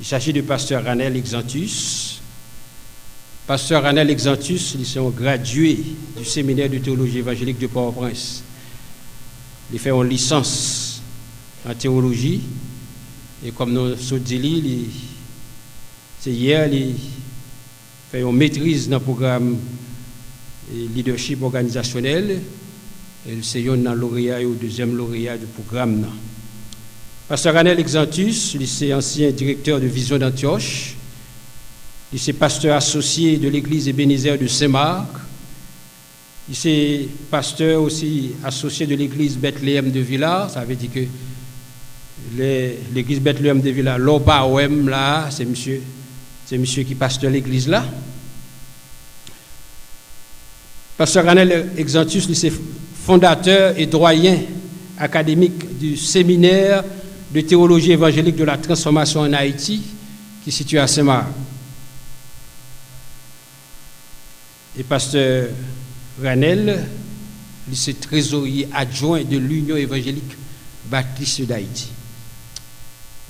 Il s'agit du pasteur Ranel Exantus. Pasteur Ranel Exantus, il est un gradué du séminaire de théologie évangélique de Port-au-Prince. Il fait une licence en théologie. Et comme nous sommes dit, c'est hier, il fait une maîtrise dans le programme leadership organisationnel. Et c'est un lauréat et au deuxième lauréat du programme. Pasteur Ranel Exantus, il est ancien directeur de Vision d'Antioche. Il est pasteur associé de l'église Ebenezer de Saint-Marc. Il est pasteur aussi associé de l'église Bethléem de Villars. Ça veut dire que l'église Bethléem de Villars, l'Opaouem, là, c'est monsieur qui pasteur l'église là. Pasteur Ranel Exantus, il est fondateur et doyen académique du séminaire de théologie évangélique de la transformation en Haïti, qui est situé à Saint-Marc. Et pasteur Ranel, il est trésorier adjoint de l'Union évangélique baptiste d'Haïti.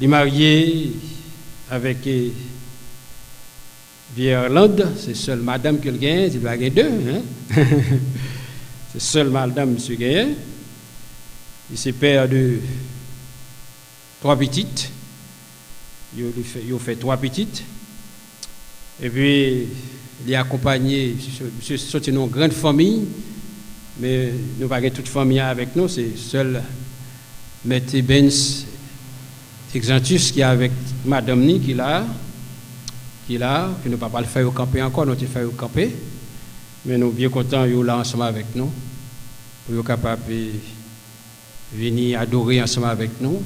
Il est marié avec Vierlande, c'est seule madame qu'il gagne, il va gagner deux. Hein? C'est seule madame monsieur gagne. Il est père de 3 petites. Il fait 3 petites. Et puis, il est accompagné, monsieur c'est une grande famille, mais nous n'avons pas toute famille avec nous, c'est seul Maître Benz Exantus qui est avec madame Ni qui là, que nous ne pouvons pas le faire au camper encore, nous le faire au camper, mais nous sommes bien contents d'être là ensemble avec nous, pour être capable de venir adorer ensemble avec nous,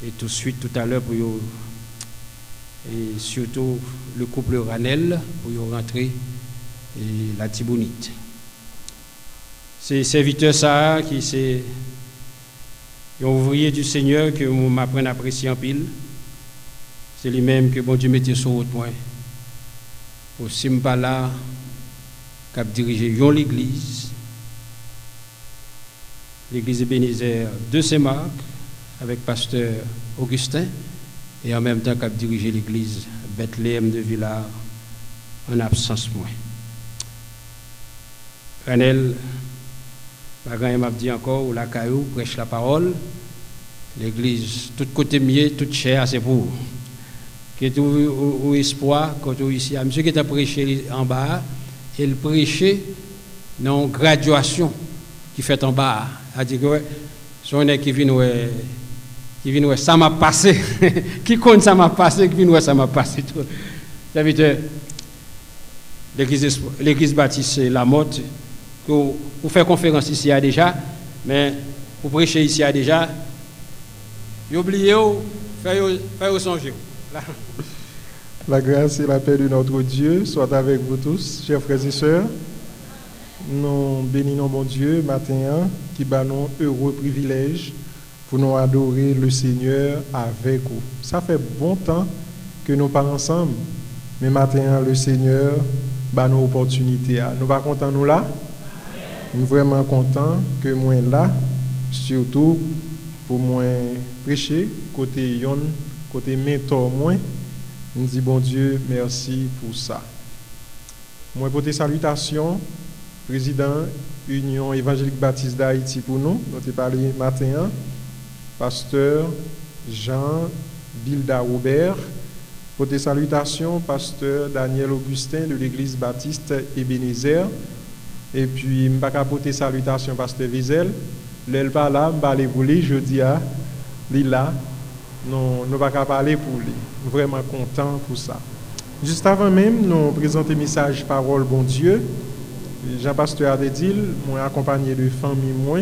et tout de suite, tout à l'heure, et surtout le couple Ranel, pour rentrer et la Tibounite. C'est serviteur ça qui c'est un ouvrier du Seigneur que je m'apprends à apprécier en pile. C'est lui-même que bon Dieu mettait sur haut point. Pour Simbala, qui a dirigé l'église Ebenezer de Saint-Marc, avec pasteur Augustin, et en même temps qui a dirigé l'église Bethléem de Villars, en absence moins. Ranel, Bagan m'a dit encore, ou la caillou, prêche la parole, l'église, tout côté mieux, toute chair, c'est pour vous. Qui est au espoir, quand on ici, à monsieur qui a prêché en bas, il prêchait dans graduation qui fait en bas. A dit que son qui vient ça m'a passé. Qui compte ça m'a passé, qui vient ça m'a passé. L'église baptiste La Motte, vous faites conférence ici déjà, mais vous prêchez ici déjà, vous oubliez, faites songer. La grâce et la paix de notre Dieu soient avec vous tous, chers frères et sœurs. Nous bénissons mon Dieu matin qui bat nous heureux privilège pour nous adorer le Seigneur avec vous. Ça fait bon temps que nous pas ensemble, mais matin le Seigneur bat nos opportunités. Nous pas contents nous là. Nous vraiment contents que moi là, surtout pour moi prêcher côté yon, côté mentor moi. Nous dit bon Dieu merci pour ça. Moi pour tes salutations. Président Union évangélique baptiste d'Haïti pour nous, nous avons parlé matin, pasteur Jean Bilda Robert, pour tes salutations, pasteur Daniel Augustin de l'église baptiste Ebenezer, et puis je vais pour tes salutations, pasteur Wiesel, l'elle pas là, je vais aller pour lui, je dis à Lila, nous ne pas parler pour lui, vraiment content pour ça. Juste avant même, nous présentons message parole bon Dieu. Jean-Pasteur Adedil, moi accompagné de famille moi.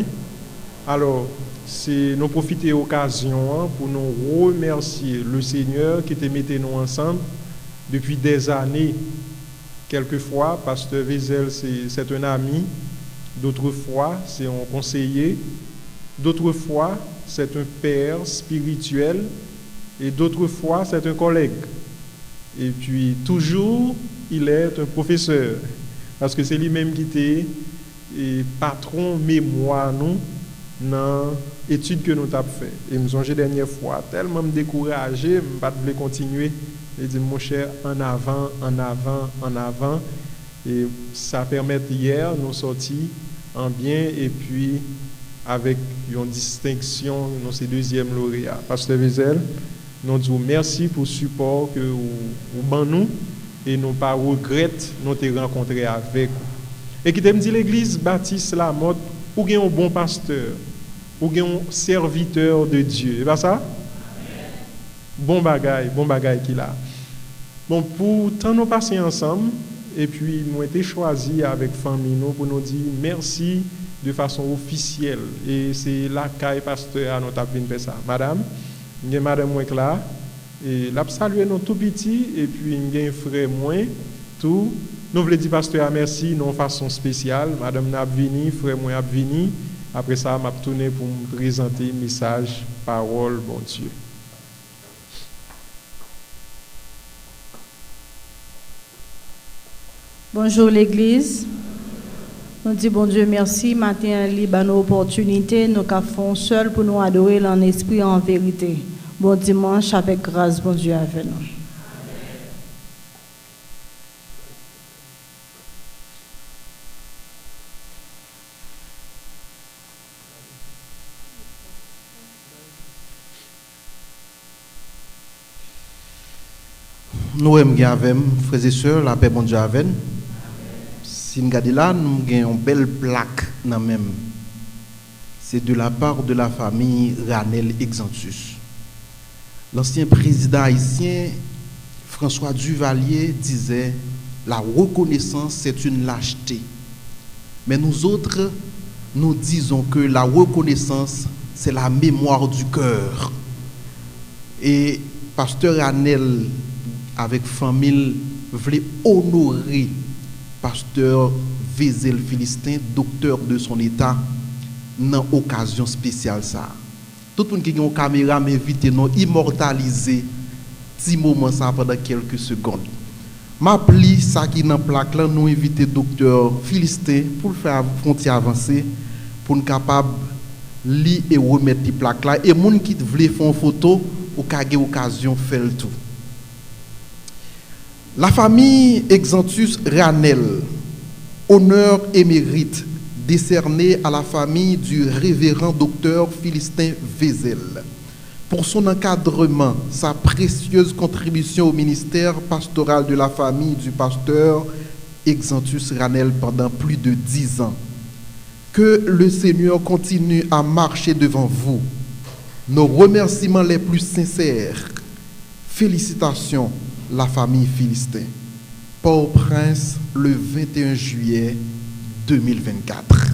Alors, c'est nous profiter de l'occasion pour nous remercier le Seigneur qui te mettait nous ensemble depuis des années. Quelquefois, Pasteur Wiesel, c'est un ami. D'autres fois, c'est un conseiller. D'autres fois, c'est un père spirituel. Et d'autres fois, c'est un collègue. Et puis, toujours, il est un professeur. Parce que c'est lui-même qui était patron mémoire nous dans étude que nous avons fait. Et me songe dernière fois, tellement me découragé, je ne pas continuer. Et dit mon cher, en avant, en avant, en avant. Et ça permet hier nous sortir en bien et puis avec une distinction, nous c'est deuxième lauréat. Pasteur Wiesel, nous disons merci pour le support que vous nous et nous pas regrettons nous te rencontrer avec vous. Et qui te me dit l'église Baptiste Lamotte, ou bien un bon pasteur, ou bien un serviteur de Dieu. C'est pas ça? Bon bagaille qu'il a. Bon, pour tant nous passer ensemble, et puis nous avons été choisis avec famille nous pour nous dire merci de façon officielle. Et c'est la caille pasteur à notre appel faire ça. Madame, il y a madame moi là, et l'a salué nos tout petits, et puis il y a un frère moi, tout. Nous voulons dire pasteur merci, non façon spéciale. Madame n'a venu, frère moi a venu. Après ça, m'a tourné pour me présenter message, parole, bon Dieu. Bonjour l'Église. Nous disons bon Dieu merci. Matin, libre nos opportunités, nous faisons seul pour nous adorer en esprit et en vérité. Bon dimanche avec grâce, bon Dieu avec nous. Nous avons, frères et sœurs, la paix, bon Dieu avec nous. Si nous regardons là, nous avons une belle plaque dans même. C'est de la part de la famille Ranel Exantus. L'ancien président haïtien, François Duvalier, disait « La reconnaissance, c'est une lâcheté. » Mais nous autres, nous disons que la reconnaissance, c'est la mémoire du cœur. Et pasteur Ranel, avec famille, voulait honorer pasteur Wiesel Philistin, docteur de son état, dans occasion spéciale ça. Tout le monde qui a une caméra m'invite à immortaliser petit moment ça pendant quelques secondes. M'appli ça qui dans plaque là, nous inviter docteur Philistin pour faire frontière avancer pour nous capable lire et remettre les plaques là et moun qui voulait faire une photo ou kage occasion faire le tout. La famille Exantus Ranel, honneur et mérite décerné à la famille du révérend docteur Philistin Wiesel pour son encadrement, sa précieuse contribution au ministère pastoral de la famille du pasteur Exantus Ranel pendant plus de 10 ans. Que le Seigneur continue à marcher devant vous. Nos remerciements les plus sincères. Félicitations, la famille Philistin. Port-au-Prince, le 21 juillet 2024.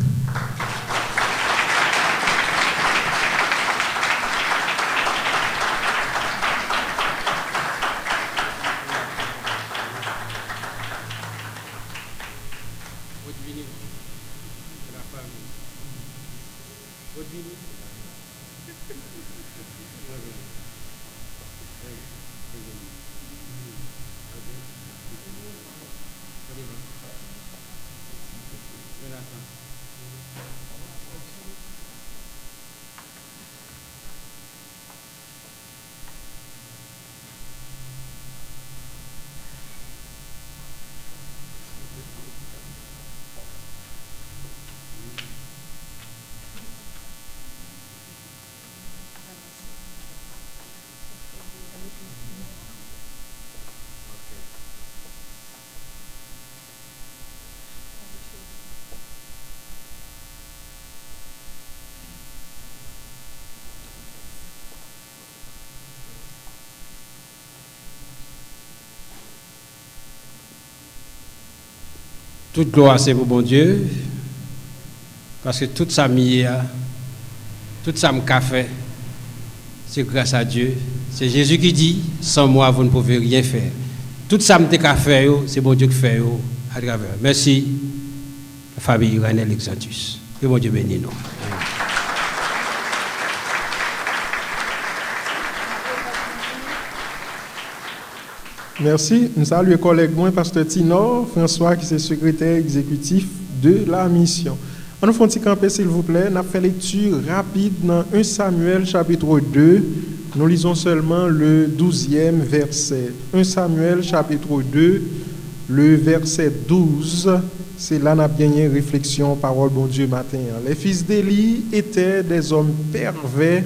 Toute gloire, c'est pour bon Dieu, parce que tout ça tout ça m'a fait, c'est grâce à Dieu. C'est Jésus qui dit, sans moi, vous ne pouvez rien faire. Tout ça m'a fait, c'est bon Dieu qui fait à travers. Merci, la famille Ranel Exantus. Que bon Dieu bénisse nous. Merci. Nous saluons le collègue moi, pasteur Tino François, qui est secrétaire exécutif de la mission. On nous fait un petit campé, s'il vous plaît. On a fait lecture rapide dans 1 Samuel chapitre 2. Nous lisons seulement le 12e verset. 1 Samuel chapitre 2, le verset 12. C'est là qu'on a bien une réflexion, parole bon Dieu matin. Les fils d'Élie étaient des hommes pervers.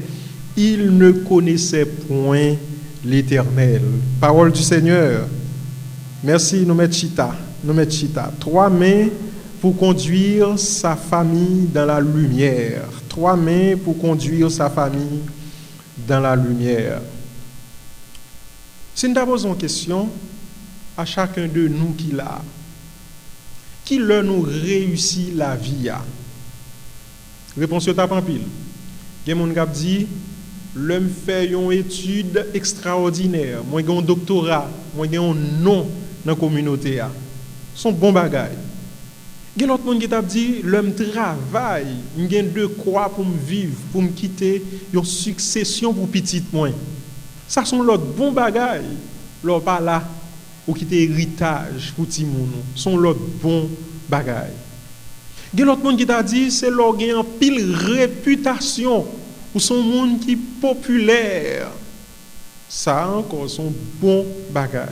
Ils ne connaissaient point l'Éternel. Parole du Seigneur. Merci, nous mettons chita. 3 mains pour conduire sa famille dans la lumière. 3 mains pour conduire sa famille dans la lumière. Si nous posons une question à chacun de nous qui leur nous réussit la vie a? Réponse est en pile. Il y a des gens qui disent, l'homme fait une étude extraordinaire, moi j'ai un doctorat, moi j'ai un nom dans la communauté. Son bon bagage. Il y a l'autre monde qui t'a dit, l'homme travaille, il y a de quoi pour me vivre, pour me quitter, une succession pour petit moins. Ça sont l'autre bon bagage. L'autre pas là, ou quitter héritage pour petit monde. Sont l'autre bon bagage. Il y a l'autre monde qui t'a dit, c'est l'autre qui a une pile réputation, ou son monde qui est populaire. Ça encore son bon bagage.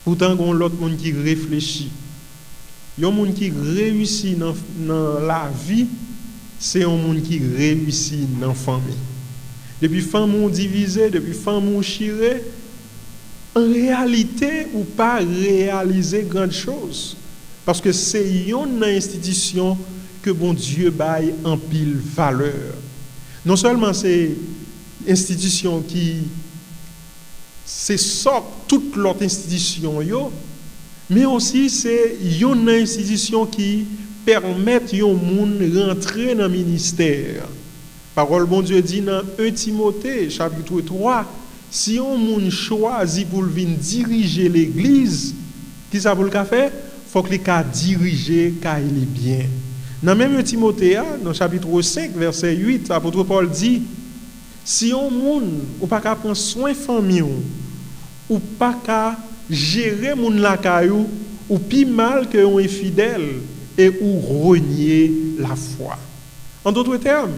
Pourtant, il y a l'autre monde qui réfléchit. Il y a un monde qui réussit dans la vie, c'est un monde qui réussit dans la famille. Depuis famille divisée, depuis famille chirée, en réalité, ou pas réaliser grande chose. Parce que c'est une institution que bon Dieu baille en pile valeur. Non seulement c'est une institution qui c'est ça toute l'autre institution yo, mais aussi c'est une institution qui permet yon moun rentrer dans le ministère. Parole bon Dieu dit dans 1 Timothée chapitre 3, si on moun choisi pour venir diriger l'église, qui ça pour le faire? Faut que les cas diriger car il est bien. Dans même 1 Timothée dans chapitre 5 verset 8, l'apôtre Paul dit, si on moun ou pas qu'à prendre soin famille ou pas qu'à gérer moun la caillou ou plus mal que on infidèle et ou renier la foi. En d'autres termes,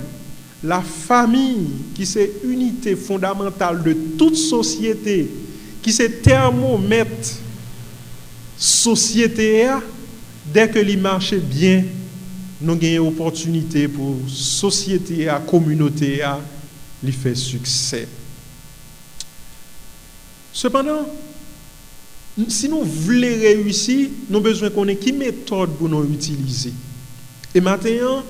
la famille qui c'est unité fondamentale de toute société, qui c'est thermomètre société, dès que l'y marche bien, nous avons une opportunité pour société, la communauté, lui faire succès. Cependant, si nous voulons réussir, nous avons besoin qu'on ait qui méthode pour nous utiliser. Et maintenant,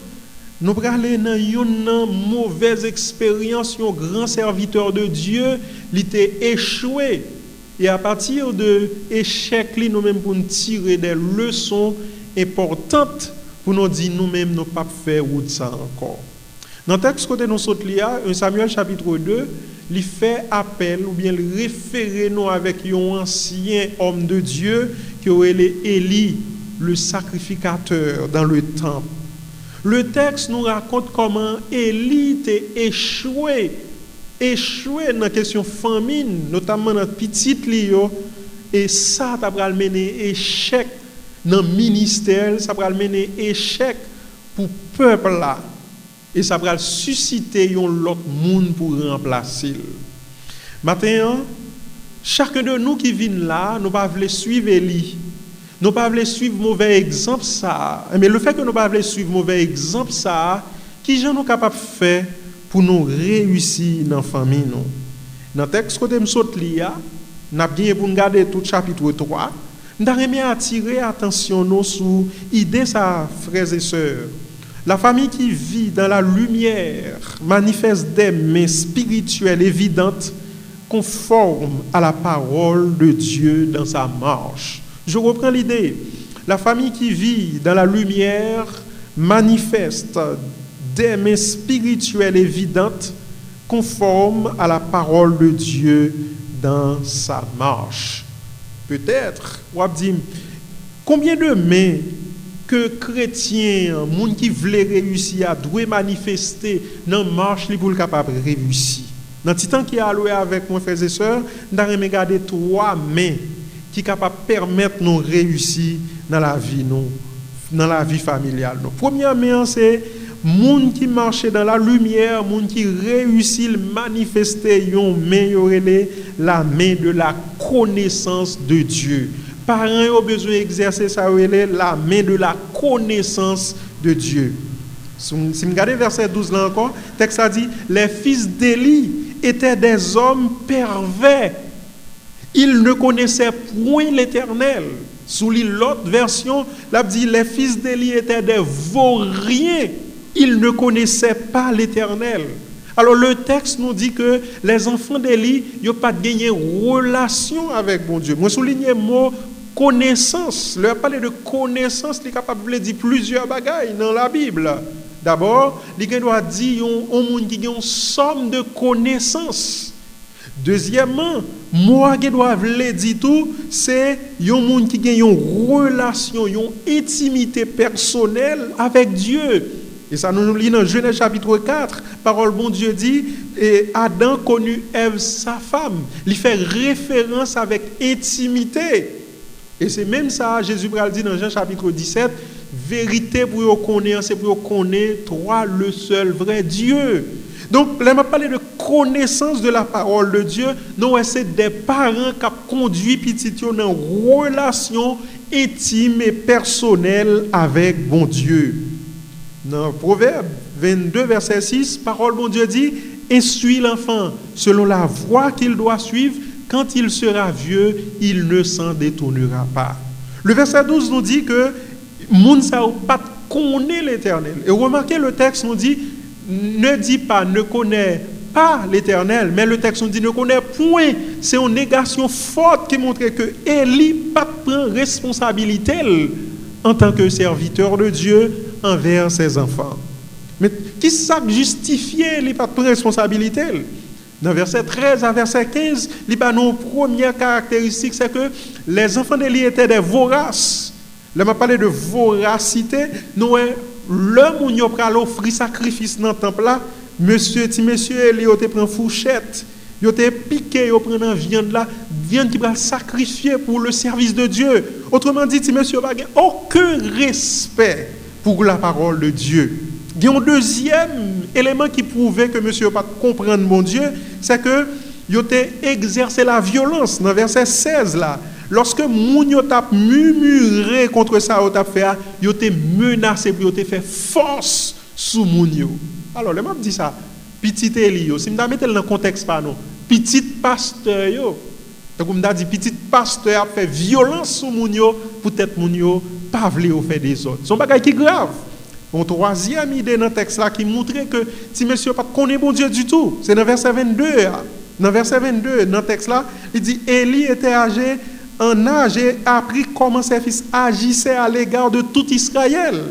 nous allons aller dans une mauvaise expérience, un grand serviteur de Dieu, il était échoué. Et à partir de l'échec, nous-mêmes pour nous tirer des leçons importantes pour nous dire nous-mêmes nous pas faire route ça encore. Dans le texte côté nous saute là, 1 Samuel chapitre 2, il fait appel ou bien il réfère nous avec un ancien homme de Dieu qui est Élie, le sacrificateur dans le temple. Le texte nous raconte comment Élie était échoué dans la question famine, notamment dans le petit Lio, et ça va mener échec dans le ministère, ça va mener échec pour le peuple là. Et ça va susciter un autre monde pour remplacer. Maintenant, chacun de nous qui vient là, nous ne pouvons pas suivre Élie. Nous ne pouvons pas suivre mauvais exemple ça. Mais le fait que nous ne pouvons pas suivre mauvais exemple ça, qui sont nous capables de faire pour nous réussir dans la famille nous. Dans le texte que nous saute là, nous avons bien pour regarder tout chapitre 3. Nous avons attirer attention sur l'idée ça, frères et sœurs. La famille qui vit dans la lumière manifeste des mains spirituelles évidentes conformes à la parole de Dieu dans sa marche. Je reprends l'idée. La famille qui vit dans la lumière manifeste des mains spirituelles évidentes conformes à la parole de Dieu dans sa marche. Peut-être, on va dire, combien de mains que chrétiens, monde qui veulent réussir, doivent manifester dans la marche pour être capable de réussir. Dans le temps qui a alloué avec moi, frères et sœurs, nous avons regardé 3 mains qui sont capables de permettre de réussir dans la vie dans la vie familiale. Donc, premièrement, c'est monde qui marche dans la lumière, monde qui réussit à manifester la main de la connaissance de Dieu. Parents ont besoin d'exercer ça, la main de la connaissance de Dieu. Si vous regardez verset 12 là encore, le texte a dit, les fils d'Élie étaient des hommes pervers. Ils ne connaissaient point l'Éternel. Sous l'autre version, là dit, les fils d'Élie étaient des vauriens. Ils ne connaissaient pas l'Éternel. Alors le texte nous dit que les enfants d'Élie n'ont pas gagné relation avec bon Dieu. Moi souligne le mot connaissance. Leur parler de connaissance, il est capable de dire plusieurs bagailles dans la Bible. D'abord, il doit dire au monde qui a une somme de connaissances. Deuxièmement, moi qui dois le dire tout, c'est un monde qui a une relation, une intimité personnelle avec Dieu. Et ça nous lit dans Genèse chapitre 4, parole bon Dieu dit, et Adam connut Ève sa femme. Il fait référence avec intimité. Et c'est même ça, Jésus dit dans Jean chapitre 17, vérité pour vous connaître, c'est pour vous connaître toi le seul vrai Dieu. Donc, là, on parle de connaissance de la parole de Dieu. Non, c'est des parents qui ont conduit petit dans une relation intime et personnelle avec bon Dieu. Dans Proverbe 22, verset 6, parole bon Dieu dit, instruis l'enfant selon la voie qu'il doit suivre, quand il sera vieux, il ne s'en détournera pas. Le verset 12 nous dit que moun sa pas connaît l'Éternel. Et remarquez, le texte nous dit, ne dit pas, ne connaît pas l'Éternel, mais le texte nous dit, ne connaît point. C'est une négation forte qui montre que Élie pas prend responsabilité en tant que serviteur de Dieu envers ses enfants. Mais qui ça justifier les pas de responsabilité? Dans verset 13 à verset 15, nos première caractéristique, c'est que les enfants d'Élie étaient des voraces. Là, on parle de voracité. Nous, l'homme où nous avons offert sacrifice dans le temple là, monsieur Élie, il prend fourchette, il a piqué, il prend la viande là, viande qui va sacrifier pour le service de Dieu. Autrement dit, monsieur n'a aucun respect pour la parole de Dieu. Il y a un deuxième élément qui prouvait que monsieur n'a pas comprendre mon Dieu, c'est que il a exercé la violence. Dans verset 16 là, lorsque Mounio t'a murmuré contre ça, il a fait, il a menacé, il a fait force sous Mounio. Alors, le m'a dit ça, petit Élie, si je mets dans le contexte pas non, petit pasteur yo, donc on m'a dit petit pasteur a fait violence sous Mounio, peut-être Mounio pas voulu faire des autres. Son bagage qui est grave. Une troisième idée dans le texte là qui montrait que si monsieur pas connaît bon Dieu du tout, c'est dans verset 22. Dans verset 22, dans le texte là, il dit Élie était âgé en âge et a appris comment ses fils agissaient à l'égard de tout Israël.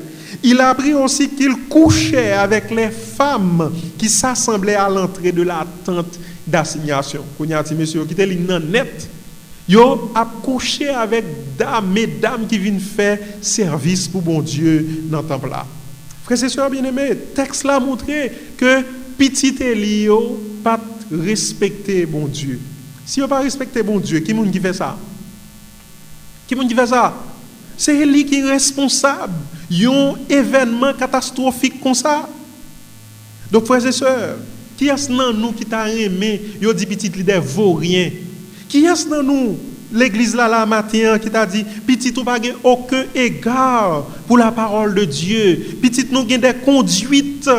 Il a appris aussi qu'il couchait avec les femmes qui s'assemblaient à l'entrée de la tente d'assignation. Qu'on y a dit monsieur qui était net. Yo a couché avec mesdames qui viennent faire service pour bon Dieu dans le temple là. Frères et sœurs bien-aimés, texte là montré que petit Élie pas respecter bon Dieu. Si on pas respecter bon Dieu, qui monde qui fait ça? Qui monde qui fait ça? C'est Élie qui est responsable d'un événement catastrophique comme ça. Donc frères et sœurs, qui est-ce dans nous qui t'a aimé, yo dit petit li des vauriens? Qui est-ce dans nous, l'église là matin, qui t'a dit, petit ou pas aucun égard pour la parole de Dieu, petit nous gagne des conduites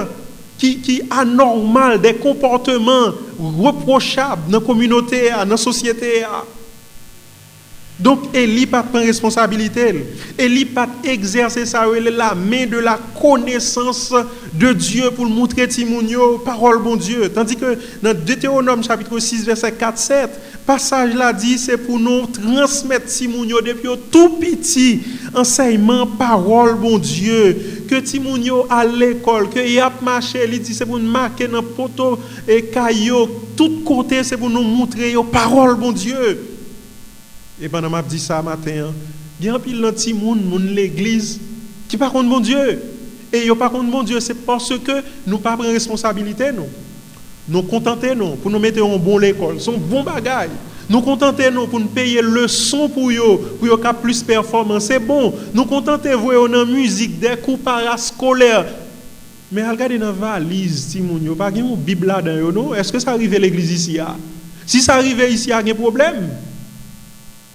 qui anormales, des comportements reprochables dans la communauté, dans la société. Donc, Élie pas prendre responsabilité. Élie pas exercer ça, la main de la connaissance de Dieu pour montrer Timounio, parole bon Dieu. Tandis que dans Deutéronome chapitre 6, verset 4-7, passage là dit, c'est pour nous transmettre Timounio depuis tout petit, enseignement, parole bon Dieu. Que Timounio à l'école, que y a marché, il dit, c'est pour nous marquer dans poteau et caillou, tout côté, c'est pour nous montrer parole bon Dieu. Et pendant que je dis ça matin, il y a un pile de monde l'église qui par contre bon Dieu. Et par contre bon Dieu, c'est parce que nous ne prenons pas responsabilité, nous contenter nous pour nous mettre en bon l'école, son bon bagage. Nous contentons pour nous payer le son pour eux cap plus performance. C'est bon. Nous contentons voir dans musique des cours parascolaires. Mais regardez dans valise timoun yo, pas une Bible là dedans non? Est-ce que ça arrive à l'église ici? Si ça arrive ici, il y a un problème.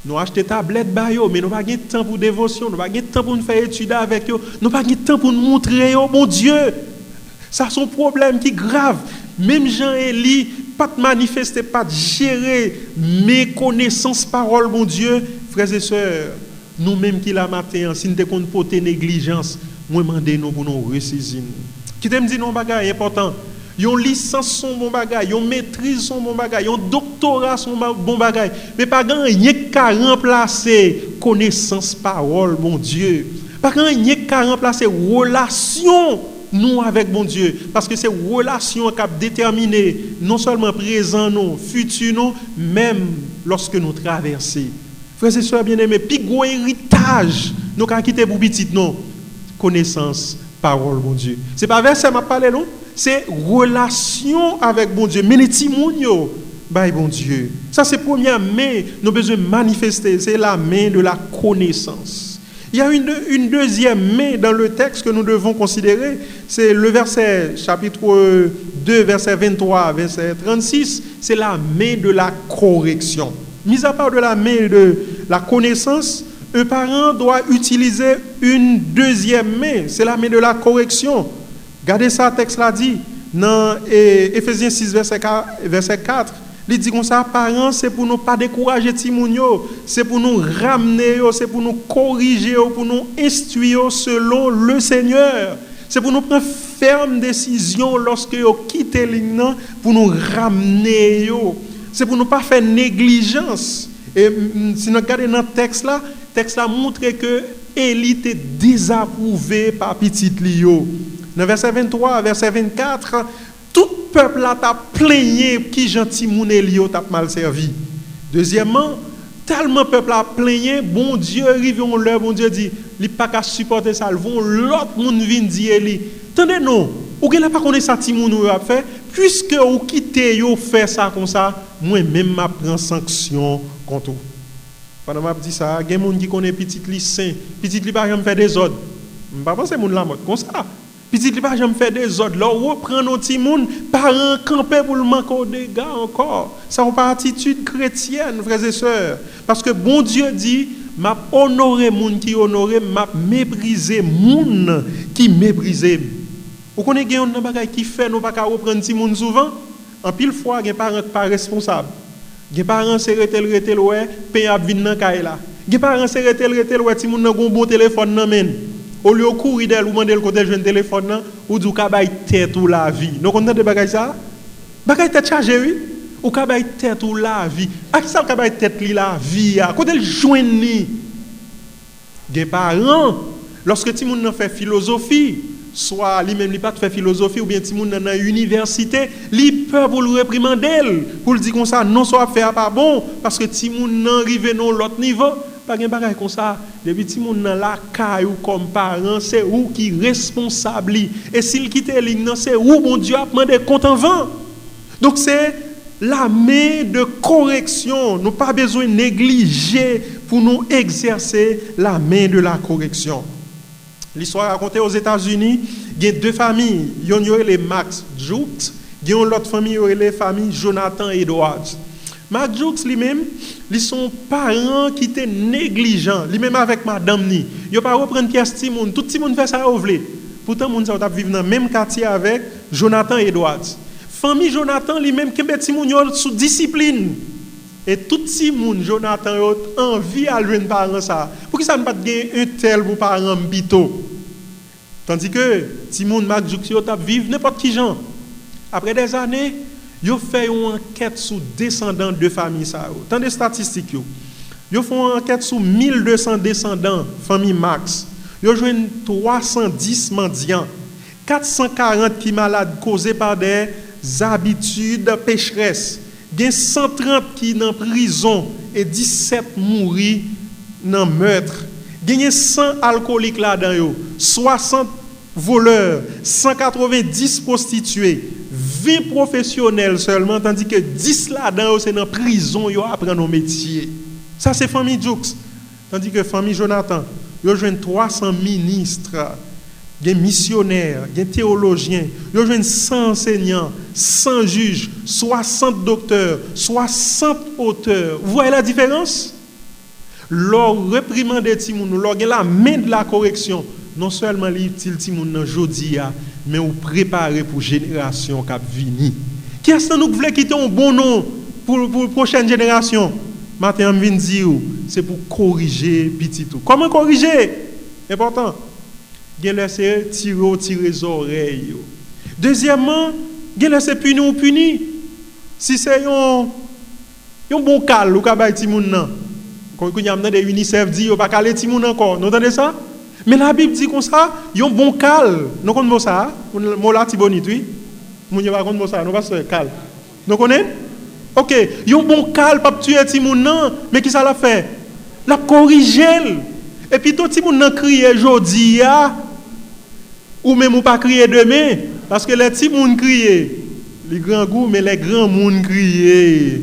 Nous achetons tablette ba yo, mais nous pas de temps pour dévotion, nous pas de temps pour nous faire étudier avec eux, nous pas de temps pour nous montrer yo, mon Dieu. Ça c'est un problème qui est grave. Même Jean-Élie pas de manifester, pas de gérer mes connaissances parole mon Dieu, frères et sœurs. Nous-mêmes qui la matin, si nous te compte porter négligence, moi demander nous pour nous ressaisir. Qui te me dit non bagay important. Yon licence son bon bagay, yon maîtrise son bon bagay, yon doctorat son bon bagay, mais pas rien qu'à remplacer connaissance parole mon Dieu. Pas rien qu'à remplacer relation nous avec bon Dieu, parce que c'est relation qui a déterminé non seulement présent nous, futur nous, même lorsque nous traversons. Frères et sœurs bien-aimés, puis gros héritage nous avons quitté pour petit non, connaissance parole mon Dieu. C'est pas verset m'a parlé non? C'est relation avec bon Dieu. Mais les timounio, bah bon Dieu. Ça c'est première main, nous besoin manifester, c'est la main de la connaissance. Il y a une deuxième main dans le texte que nous devons considérer, c'est le verset chapitre 2 verset 23 verset 36, c'est la main de la correction. Mis à part de la main de la connaissance, un parent doit utiliser une deuxième main, c'est la main de la correction. Regardez ça, le texte l'a dit, dans Éphésiens 6, verset 4, il dit comme ça, parents, c'est pour nous pas décourager Timounio, c'est pour nous ramener, c'est pour nous corriger, pour nous instruire selon le Seigneur. C'est pour nous prendre ferme décision lorsque vous quittez l'ignorant, pour nous ramener. C'est pour nous pas faire négligence. Et si nous regardons dans le texte là montre que Élie était désapprouvé par petit Lio. Dans verset 23, verset 24, tout peuple là t'a plaigné qui gentil moun Elio t'a mal servi. Deuxièmement, tellement peuple a plaigné, bon Dieu arrive on l'heure, bon Dieu dit, il pas qu'à supporter ça, vont l'autre monde vient dire Eli. Attendez non, ou qu'elle pas connaît ça ti moun ou a fait, puisque ou quitter yo fait ça comme ça, moi même m'a prend sanction contre vous. Pendant m'a dit ça, il y a des gens qui connaissent petit li saint, petit li pas jamais faire des ordres. Pas penser moun la mode comme ça. Petit li pas jamais faire des ordres. Là reprend nos petits moun parents camper pour le manquer aux dégâts encore. Ça n'est pas attitude chrétienne, frères et sœurs. Parce que bon Dieu dit, m'a honoré moun qui honoré, m'a méprisé moun qui méprisé. Vous connaissez gen un bagay qui fait nous pas reprendre petit moun souvent. En pile fois gen parents pas responsable. Gen parents c'est retel ouais, pain a vinn nan kay la. Gen parents c'est retel ouais, ti moun nan gon bon téléphone nan men. Au lieu de courir d'elle ou demander le côté jeune téléphone ou du kabay tête ou la vie. Nous comptons de bagay ça? Bagay tête chargé oui ou kabay tête ou la vie. A qui ça kabay tête li la vie a? Côté le joindre ni. Des parents lorsque ti moun nan fait philosophie, soit lui-même li pas fait philosophie ou bien ti moun nan université, li peur pour le réprimander, pour le dire comme ça non soit faire pas bon parce que ti moun nan rive non l'autre niveau. Pas gen bagay comme ça, depuis ti moun nan la caille ou comme parent, c'est ou qui responsable et s'il quitte ligne c'est ou bon Dieu a demandé compte en vent. Donc c'est la main de correction, nous pas besoin de négliger pour nous exercer la main de la correction. L'histoire racontée aux États-Unis, il y a deux familles, il y a les Max Jukes, il y a l'autre famille, il y a les familles Jonathan Edwards. Max Jukes lui-même, ils sont parents qui étaient négligents, lui-même avec madame ni. Ils pas reprendre pièce ti moun, tout ti moun fait ça ou vle. Pourtant moun ça t'a vivre dans même quartier avec Jonathan Edwards. Famille Jonathan lui-même qui met ti moun yo sous discipline. Et tout ti moun Jonathan yo envie à lui parent ça. Pour que ça ne pas gagner un tel pour parent bito. Tandis que ti moun Max Jukes yo t'a vivre n'importe qui gens. Après des années yo fait une enquête sur descendants de famille ça. Tant de statistiques yo font une enquête sur 1200 descendants famille Max. Yo joignent 310 mendiants, 440 qui malades causés par des habitudes pécheresses. Gen 130 qui dans prison et 17 mourir dans meurtre. Gen 100 alcooliques là-dedans yo, 60 voleurs, 190 prostituées, 20 professionnels seulement, tandis que 10 là-dedans, c'est dans la prison, ils apprennent nos métiers. Ça, c'est famille Joux. Tandis que famille Jonathan, ils ont 300 ministres, des missionnaires, des théologiens, ils ont 100 enseignants, 100 juges, 60 docteurs, 60 auteurs. Vous voyez la différence? Leur réprimander Timoun, leur la main de la correction, non seulement l'utile Timoun dans jodi a, mais ou préparer pour génération qui vini. Qui est-ce que nous voulons quitter un bon nom pour la prochaine génération? Maintenant, je viens dire, c'est pour corriger petit tout. Comment corriger? Important. Gen laisser tirer les oreilles. Deuxièmement, gen laisser punir ou punir. Si c'est un bon cal ou ka bay ti moun nan. Quand y a des UNICEF dit pas caler ti moun encore. Vous entendez ça? Mais la Bible dit comme ça, yon bon cal. Nous connaissons ça? Mo la ti bonit oui. Moun yo pas connaissons ça, nous pas cal. Nous connaissons? OK, yon bon cal pas tuer ti moun nan, mais qui ça l'a fait? La corriger. Et puis tout ti moun nan crier jodi a ou même ou pas crier demain parce que les petits moun crier les grands goûts mais les grands moun crier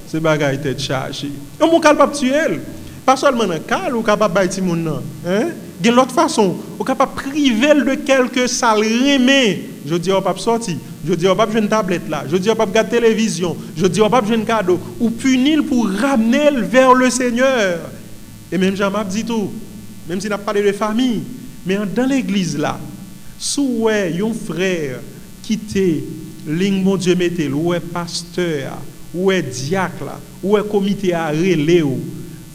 c'est bagaille tête chargée on mon capable tuer pas seulement dans cal ou capable bailler ti moun nan hein de l'autre façon ou capable priver de quelque sale remé je dis on pas sortir je dis on pas jouer une tablette là je dis on pas regarder télévision je dis on pas jouer un cadeau ou punir pour ramener vers le Seigneur et même Jean-Marc dit tout même s'il n'a pas parlé de famille mais dans l'église là sous un frère quitté ligne mon Dieu mettez ou est pasteur ou est diacre là ou est comité à relais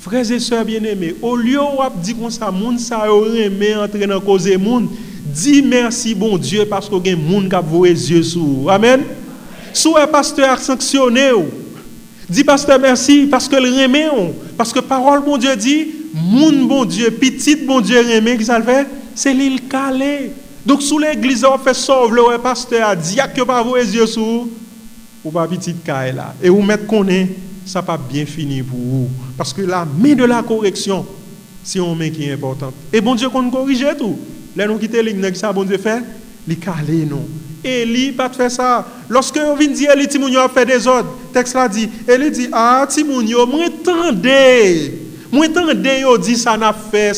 frères et sœurs bien-aimés au lieu de dire comme ça monde ça remet entrer dans cause monde dis merci bon Dieu parce que gen monde qui voit les yeux sur amen sous un pasteur sanctionné dis pasteur merci parce que le remet parce que parole bon Dieu dit monde bon Dieu petit bon Dieu remet qui ça le fait c'est l'île calé. Donc sous l'église on fait sauve le pasteur a dit que pas vos yeux sous ou pas petite caille là et vous mettre connaît ça pas bien fini pour vous parce que la main de la correction c'est une main qui est importante et bon Dieu qu'on corrige tout là nous quitter ligne ça bon Dieu fait li calé non et li pas faire ça lorsque on vient dire li timounio a fait des ordres texte là dit et li dit ah timounio m'entendez moi entendez yo dit ça n'a fait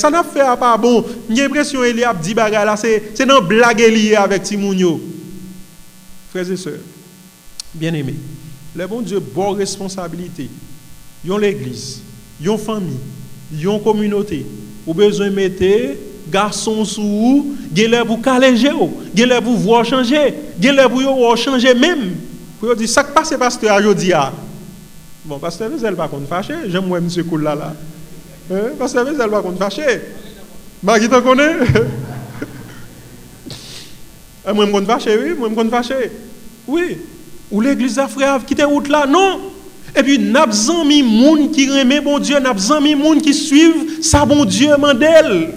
pas bon j'ai l'impression il a dit bagarre là c'est dans blague lié avec Timounio frères et sœurs bien-aimés le bon Dieu bonne responsabilité yon l'église yon famille yon communauté ou besoin mettre garçon sous gèlè pour caléger gèlè pour voir changer gèlè pour yo changer même pour dire ça passe pasteur aujourd'hui bon pasteur Vezel pas contre fâché j'aime moi monsieur cool là parce que elle va contre fâché. Bah qui te connaît? Moi me contre fâché oui, moi me contre fâché. Oui. Ou l'église a frère qui était route là non. Et puis n'a zami moun qui remet bon Dieu, n'a zami moun qui suivent ça bon Dieu mandel.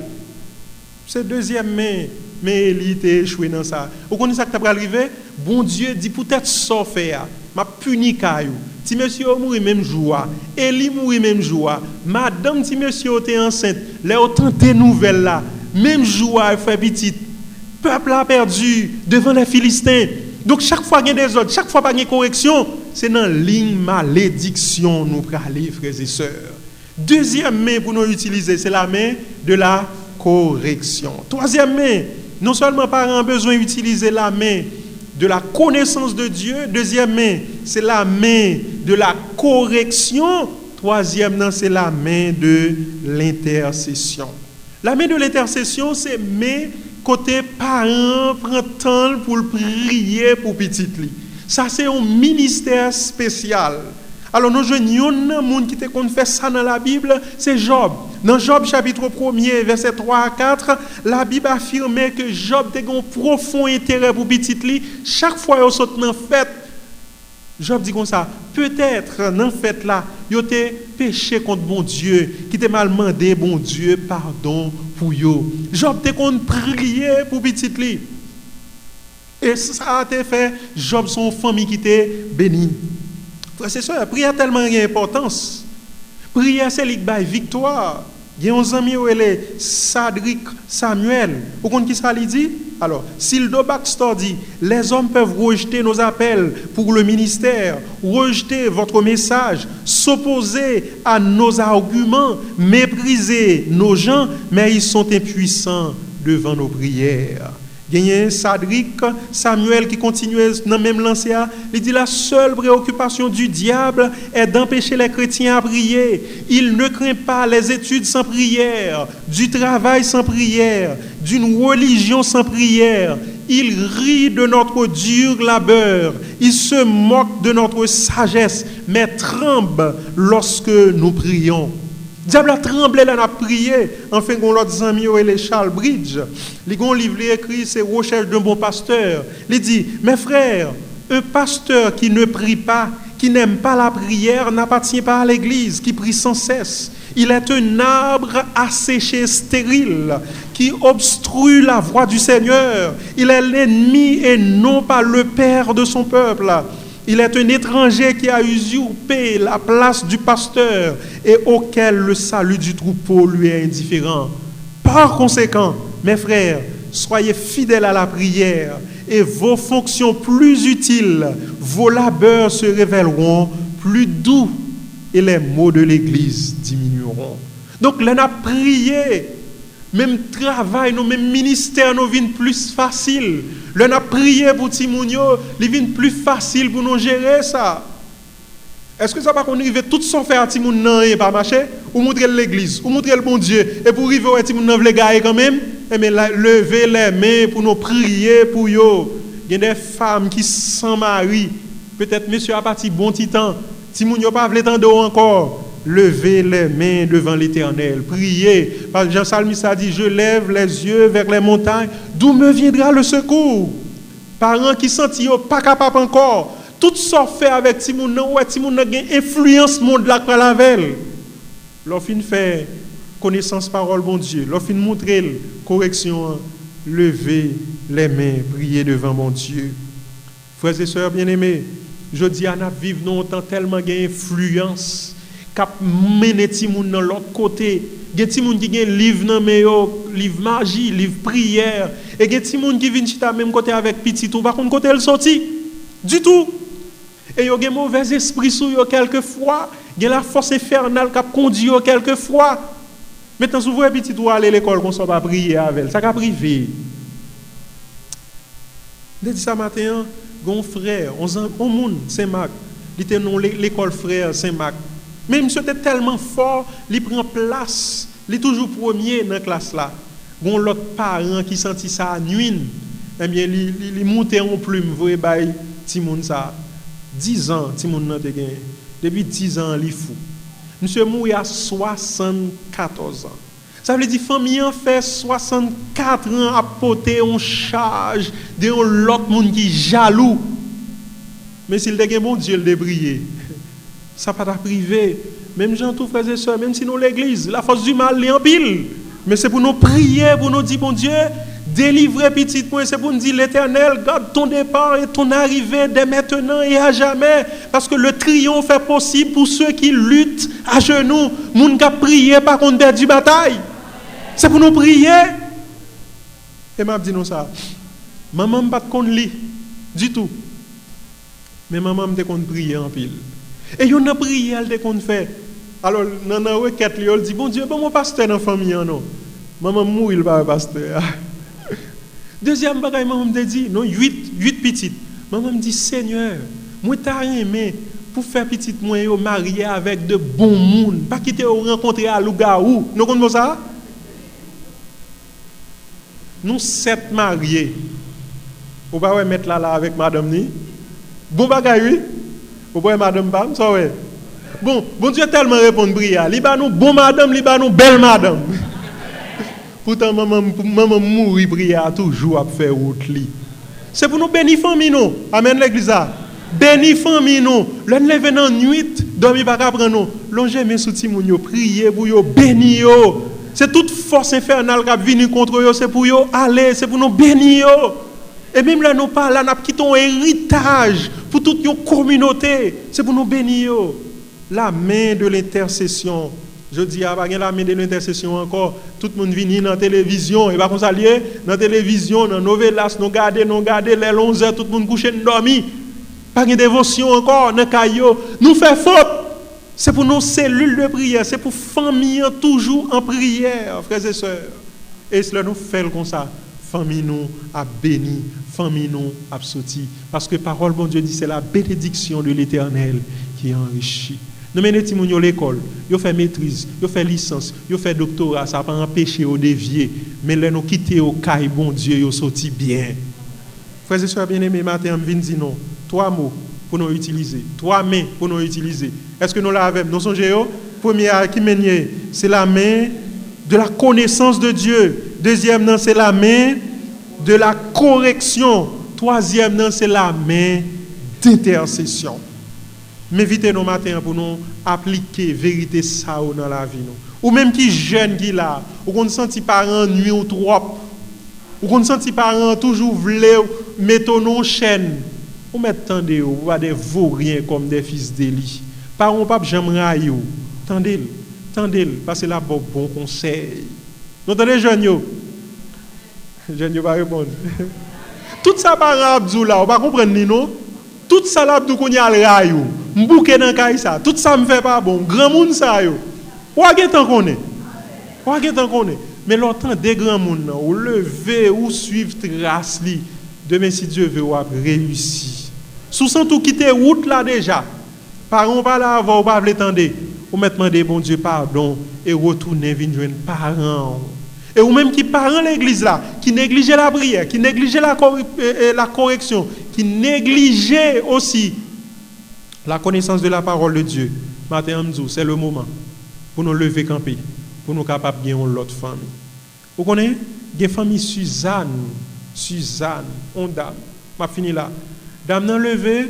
C'est deuxième mais il était échoué dans ça. Vous connaissez ça qui t'a arrivé? Bon Dieu dit peut-être ça faire. M'a puni caillou. Si monsieur mourit même jour, Eli mourit même jour, madame si monsieur était enceinte, les autant de nouvelles là, même jour elle fait petite. Peuple a perdu devant les Philistins. Donc chaque fois qu'il y a des ordres, chaque fois qu'il y a une correction, c'est dans ligne malédiction nous aller frères et sœurs. Deuxième main pour nous utiliser, c'est la main de la correction. Troisième main, non seulement parents ont besoin d'utiliser la main de la connaissance de Dieu. Deuxième main, c'est la main de la correction. Troisième, c'est la main de l'intercession. La main de l'intercession, c'est main côté parents prend temps pour prier pour petit li. Ça, c'est un ministère spécial. Alors, nous avons un monde qui te fait ça dans la Bible, c'est Job. Dans Job chapitre 1er, verset 3 à 4, la Bible affirmait que Job a un profond intérêt pour petit li. Chaque fois qu'il saute dans la fête, Job dit comme ça, peut-être dans la fête là, il a péché contre bon Dieu, qui t'a mal demandé bon Dieu pardon pour yo. Job a prié pour petit li. Et ça a été fait, Job son famille qui était bénie. C'est ça, la prière a tellement d'importance. Prière, c'est la victoire. Il y a un ami qui est Sadrik Samuel. Vous comprenez qui ça lui dit? Alors, Sildo Baxter dit, les hommes peuvent rejeter nos appels pour le ministère, rejeter votre message, s'opposer à nos arguments, mépriser nos gens, mais ils sont impuissants devant nos prières. Il y a Sadric, Samuel qui continuait dans le même lancé. Il dit la seule préoccupation du diable est d'empêcher les chrétiens à prier. Il ne craint pas les études sans prière, du travail sans prière, d'une religion sans prière. Il rit de notre dur labeur. Il se moque de notre sagesse, mais tremble lorsque nous prions. Le diable a tremblé là, n'a prié. Enfin, on l'autre ami, il Charles Bridge. Il a un livre écrit, c'est Recherche d'un bon pasteur. Il dit, mes frères, un pasteur qui ne prie pas, qui n'aime pas la prière, n'appartient pas à l'église, qui prie sans cesse. Il est un arbre asséché stérile, qui obstrue la voie du Seigneur. Il est l'ennemi et non pas le père de son peuple. Il est un étranger qui a usurpé la place du pasteur et auquel le salut du troupeau lui est indifférent. Par conséquent, mes frères, soyez fidèles à la prière et vos fonctions plus utiles, vos labeurs se révéleront plus doux et les maux de l'Église diminueront. Donc, là, on a prié. Même travail, nos même ministère, nous vient plus facile. Là, on a prié pour Timounio, il vient plus facile pour nous gérer ça. Est-ce que ça va qu'on arrive tout sans faire à Timoun non et pas marcher? Ou montrer l'église, ou montrer le bon Dieu. Et pour arriver à Timoun non, les gars, quand même, mais lever les mains pour nous prier pour eux. Il y a des femmes qui sans mari. Peut-être monsieur a parti bon petit temps. Timoun n'a pas voulu tendre encore. Levez les mains devant l'Éternel, priez. Parce que Jean Salmiste a dit, je lève les yeux vers les montagnes, d'où me viendra le secours? Parents qui sentent pas capable encore, tout ça fait avec Timoun, ouais, Timoun a une influence monde là par la veille. L'offre fait connaissance parole bon Dieu, l'offre montrer correction, levez les mains, priez devant mon Dieu. Frères et sœurs bien-aimés, je dis à nous vivre longtemps tellement d'influence. Cap mener Timoun dans l'autre côté. Il y a Timoun qui a livre dans meyo, livre magie, livre prière. Et il y a Timoun qui vient chita même côté avec petit tout. Par contre côté elle sorti du tout. Et il y a un mauvais esprit sur eux quelquefois. Il y a la force infernale qui conduit eux quelquefois. Maintenant si vous voyez petit tout aller à l'école qu'on soit pas prier avec elle, ça va priver. Je dis ça matin, un frère, on monde Saint-Marc, il était dans l'école frère Saint-Marc. Mais monsieur était tellement fort, il prend place, il est toujours premier dans la classe là. Gon l'autre parent qui sentit ça à nuit, eh bien il montait en plume, vous voyez bail Timoun ça. 10 ans Timoun nan te gagné. Depuis 10 ans il fou. Monsieur mourir à 74 ans. Ça veut dire famille en fait 64 ans à porter en charge de l'autre monde qui jaloux. Mais s'il te bon Dieu le débriller. Ça pas ta privé. Même gens tout frères et sœurs, même si nous l'église, la force du mal est en pile. Mais c'est pour nous prier, pour nous dire bon Dieu, délivrer petit point, c'est pour nous dire l'Éternel, garde ton départ et ton arrivée dès maintenant et à jamais, parce que le triomphe est possible pour ceux qui luttent à genoux. Moun ka prier par contre perdre du bataille. C'est pour nous prier. Et m'a dit nous ça. Maman pas de lit du tout. Mais maman me de prier en pile. Et yon a prié, elle te fait. Alors, dans la requête, elle dit, bon Dieu, bon mon pasteur dans la famille, non. Maman mourit, il va pasteur. Deuxième bagaille, maman me dit, non, 8 petites. Maman me dit, Seigneur, moi t'as aimé pour faire petite moi yo marier avec de bons monde, pas quitter ou rencontrer à Lougaou. Nous connaissons ça? Nous 7 mariés. Vous pouvez mettre là avec madame ni. Bon bagaille oui. Vous voyez madame Bam, ça ouais. Bon Dieu tellement répondre prière. Li ba nous bon madame, li ba nous belle madame. Pourtant maman mourir prière toujours à faire route li. C'est pour nous bénir famille nous. Amen l'église là. Bénir famille nous. Le lever dans nuit, dormir pas prendre nous. Longer mes sous timoun yo, prier pour yo, bénir yo. C'est toute force infernale qui vient contre yo, c'est pour yo aller, c'est pour nous bénir yo. Et même là, nous parlons, nous quittons un héritage pour toute une communauté. C'est pour nous bénir. La main de l'intercession Je dis, pas la main de l'intercession encore. Tout le monde vient dans la télévision. Et pas comme ça, dans la télévision, dans Novelas, nous garder, les 11h, tout le monde couché, nous dormi. Pas de dévotion encore, dans caillou. Nous fait faute. C'est pour nos cellules de prière. C'est pour famille toujours en prière, frères et sœurs. Et cela nous fait comme ça. Famille nous a béni. Famille nous a sorti. Parce que parole, bon Dieu dit, c'est la bénédiction de l'Éternel qui enrichit. Nous menons les gens à l'école, ils font maîtrise, ils font licence, ils font doctorat, ça n'a pas empêché de dévier. Mais là, nous quittons au caille, bon Dieu, ils sorti bien. Frères et sœurs bien-aimés, matin, je viens dire non. 3 mots pour nous utiliser. 3 mains pour nous utiliser. Est-ce que nous l'avons? Nous songez? Première qui mène, c'est la main de la connaissance de Dieu. Deuxième, c'est la main de la correction. Troisième, c'est la main d'intercession. M'invitez nos matins pour nous appliquer vérité ça dans la vie nous. Ou même qui jeune qui là, ou qu'on senti parents nuit ou trop, ou qu'on senti parents toujours voulait mettre nos chaînes. Ou mettez ou pas des vauriens comme des fils d'Élie. Parents pas jamais raillou. Tendez, parce que là bon conseil. Nous entendez jeunes yo. Jeunes yo pas répondre. Tout ça parents Abdou là, on pas comprendre ni non. Tout ça là Abdou qu'on y a le raillou. M'bouke dans caille ça. Tout ça me fait pas bon. Grand monde ça yo. Ou a tant connaît. Mais l'autant des grands monde ou lever ou suivre trace li. Demain si Dieu veut ou réussir. Sous sans tout quitter route là déjà. Parents pas là avant ou pas l'attendre. Ou mettre demander bon Dieu pardon et retourner venir joindre parents. Et ou même qui parents l'église là, qui négligeait la prière, qui négligeait la correction, qui négligeait aussi la connaissance de la parole de Dieu. Matin, c'est le moment pour nous lever camper, pour nous capables de gagner l'autre famille. Vous connaissez? Il y a une famille Suzanne, on dame. Je finis là. Dame n'a levé,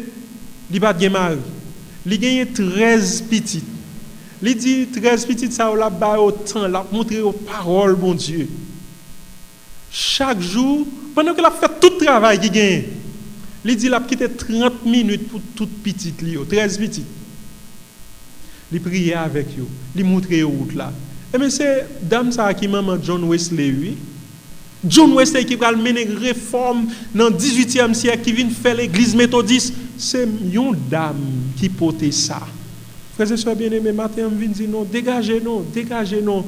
il n'a pas de mari. Il a gagné 13 petites. Il dit 13 petites, ça l'a ba autant, l'a montré aux paroles, bon Dieu. Chaque jour, pendant qu'il a fait tout le travail qu'il gagne, il dit qu'il a quitté 30 minutes pour toute petite, 13 petites. Il priait avec eux, il montrait route là. Et mais c'est dame ça qui maman John Wesley, oui. John Wesley qui va mener une réforme dans le 18e siècle, qui vient faire l'église méthodiste, c'est une dame qui portait ça. Frères et sœurs bien-aimés, matin, on vient dire non, dégagez-nous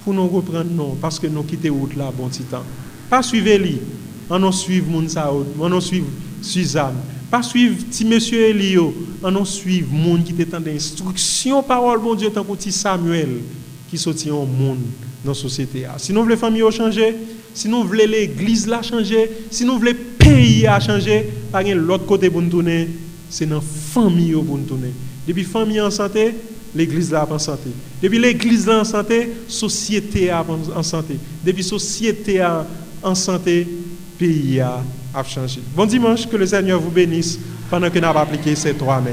pour nous reprendre non, parce que nous quittons route là, bon petit temps. Pas suivre lui, on nous suivre Mounsaoud, on nous suivre Suzanne. Pas suivre petit monsieur Elio, on nous suivre monde qui était en instruction, parole, bon Dieu, tant que petit Samuel qui sortit au monde dans la société. Si nous voulons la famille changer, si nous voulons l'église la changer, si nous voulons le pays à changer, par l'autre côté pour nous tourner, c'est dans la famille pour nous tourner. Depuis la famille en santé, l'église là en santé. Depuis l'église là en santé, société en santé. Depuis société en santé, pays a changé. Bon dimanche, que le Seigneur vous bénisse pendant que nous avons appliqué ces 3 mains.